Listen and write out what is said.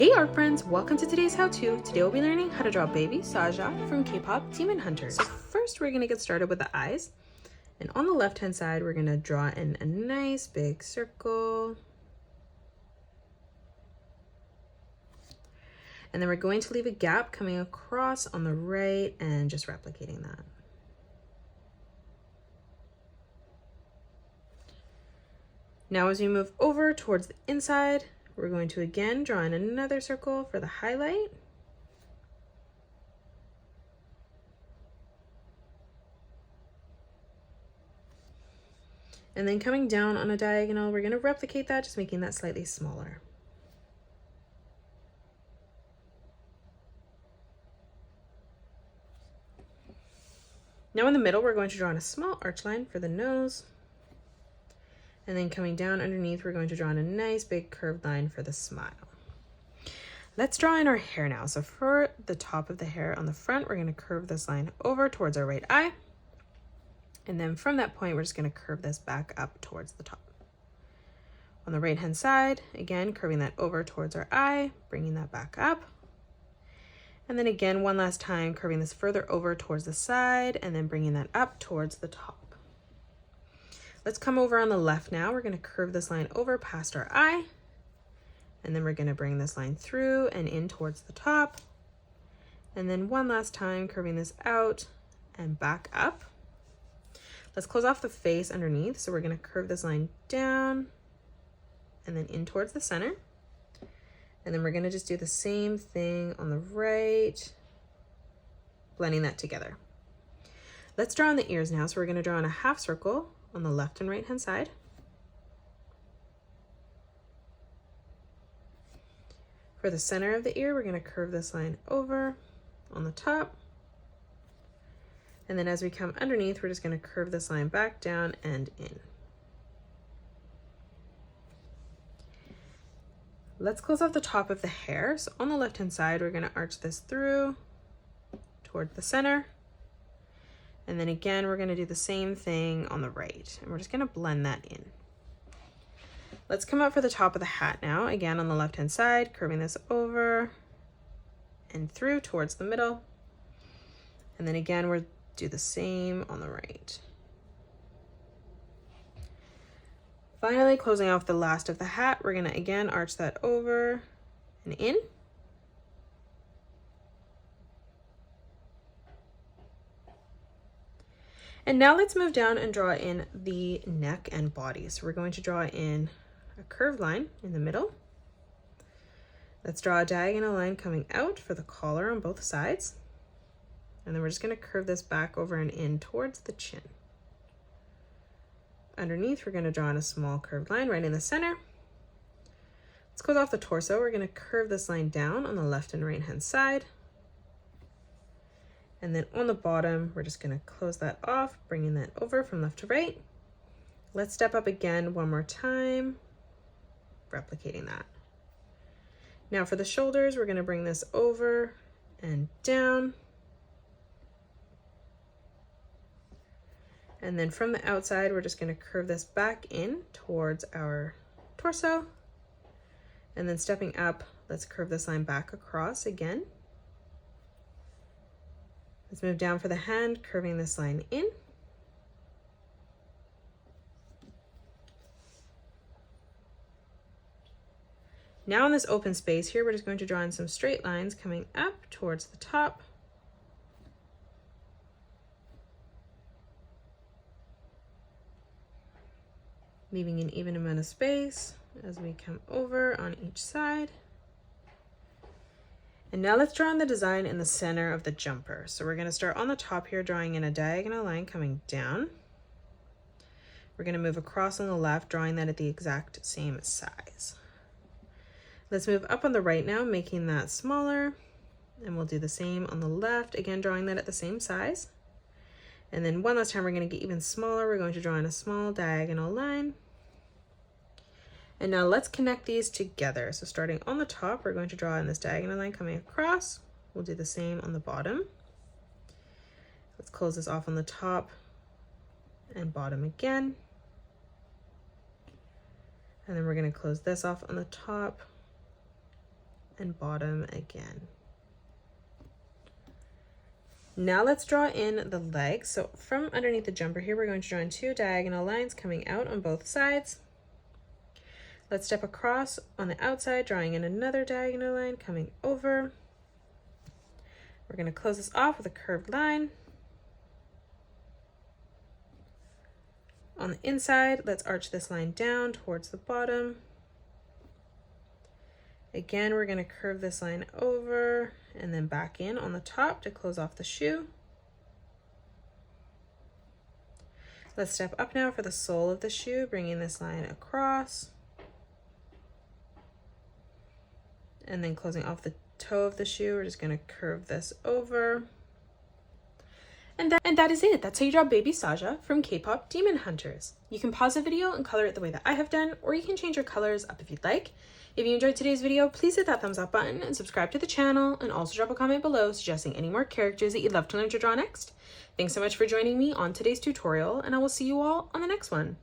Hey art friends, welcome to today's how-to. Today we'll be learning how to draw baby Saja from K-pop Demon Hunters. So first we're going to get started with the eyes. And on the left hand side we're going to draw in a nice big circle. And then we're going to leave a gap coming across on the right and just replicating that. Now as we move over towards the inside, we're going to again draw in another circle for the highlight. And then coming down on a diagonal, we're going to replicate that, just making that slightly smaller. Now in the middle, we're going to draw in a small arch line for the nose. And then coming down underneath, we're going to draw in a nice big curved line for the smile. Let's draw in our hair now. So for the top of the hair on the front, we're going to curve this line over towards our right eye. And then from that point, we're just going to curve this back up towards the top. On the right hand side, again, curving that over towards our eye, bringing that back up. And then again, one last time, curving this further over towards the side and then bringing that up towards the top. Let's come over on the left now. We're going to curve this line over past our eye. And then we're going to bring this line through and in towards the top. And then one last time, curving this out and back up. Let's close off the face underneath. So we're going to curve this line down and then in towards the center. And then we're going to just do the same thing on the right, blending that together. Let's draw on the ears now. So we're going to draw in a half circle on the left and right hand side. For the center of the ear, we're going to curve this line over on the top. And then as we come underneath, we're just going to curve this line back down and in. Let's close off the top of the hair. So on the left hand side, we're going to arch this through toward the center. And then again, we're going to do the same thing on the right. And we're just going to blend that in. Let's come up for the top of the hat now. Again, on the left hand side, curving this over and through towards the middle. And then again, we'll do the same on the right. Finally, closing off the last of the hat, we're going to again arch that over and in. And now let's move down and draw in the neck and body. So we're going to draw in a curved line in the middle. Let's draw a diagonal line coming out for the collar on both sides. And then we're just going to curve this back over and in towards the chin. Underneath, we're going to draw in a small curved line right in the center. Let's close off the torso. We're going to curve this line down on the left and right hand side. And then on the bottom, we're just going to close that off, bringing that over from left to right. Let's step up again one more time, replicating that. Now for the shoulders, we're going to bring this over and down. And then from the outside, we're just going to curve this back in towards our torso. And then stepping up, let's curve this line back across again. Let's move down for the hand, curving this line in. Now in this open space here, we're just going to draw in some straight lines coming up towards the top. Leaving an even amount of space as we come over on each side. And now let's draw in the design in the center of the jumper. So we're going to start on the top here, drawing in a diagonal line coming down. We're going to move across on the left, drawing that at the exact same size. Let's move up on the right now, making that smaller. And we'll do the same on the left, again, drawing that at the same size. And then one last time, we're going to get even smaller. We're going to draw in a small diagonal line. And now let's connect these together. So starting on the top, we're going to draw in this diagonal line coming across. We'll do the same on the bottom. Let's close this off on the top and bottom again. And then we're going to close this off on the top and bottom again. Now let's draw in the legs. So from underneath the jumper here, we're going to draw in 2 diagonal lines coming out on both sides. Let's step across on the outside, drawing in another diagonal line coming over. We're going to close this off with a curved line. On the inside, let's arch this line down towards the bottom. Again, we're going to curve this line over and then back in on the top to close off the shoe. Let's step up now for the sole of the shoe, bringing this line across. And then closing off the toe of the shoe, we're just going to curve this over. And that is it. That's how you draw baby Saja from K-pop Demon Hunters. You can pause the video and color it the way that I have done, or you can change your colors up if you'd like. If you enjoyed today's video, please hit that thumbs up button and subscribe to the channel, and also drop a comment below suggesting any more characters that you'd love to learn to draw next. Thanks so much for joining me on today's tutorial, and I will see you all on the next one.